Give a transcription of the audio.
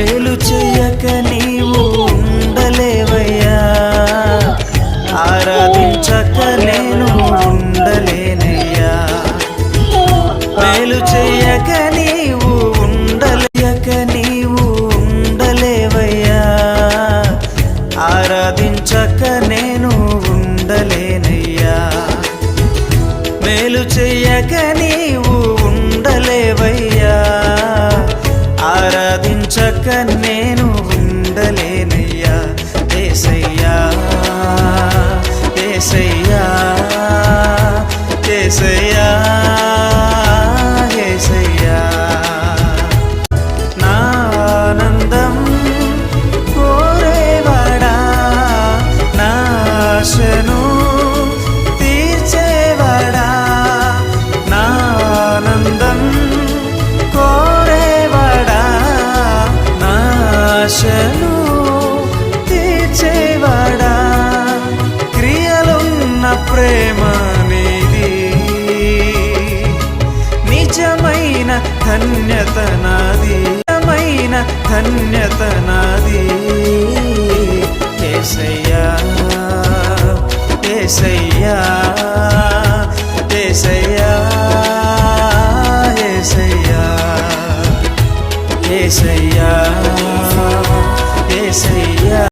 మేలు చెయ్యక నీవు ఉండలేవయ్యా, ఆరాధించక నేను ఉండలేనయ్యా. మేలు చెయ్యక నీవు ఉండలేక నీవు ఉండలేవయ్యా, ఆరాధించక నేను ఉండలేనయ్యా. మేలు చెయ్యక నీవు ఉండలేవయ్యా, ఆరాధించక నేను ఉండలేనయ్యా. యేసయ్యా యేసయ్యా యేసయ్యా యేసయ్యా. నా ఆనందం కోరేవాడా, నా ఆశను తీర్చేవాడా, నా ఆనందం కోరేవాడా, నా ఆశను తీర్చేవాడా. క్రియలున్న ప్రేమ నీది, నిజమైన ధన్యత నాది, నిజమైన ధన్యత నాది. యేసయ్యా యేసయ్యా యేసయ్యా యేసయ్యా యేసయ్యా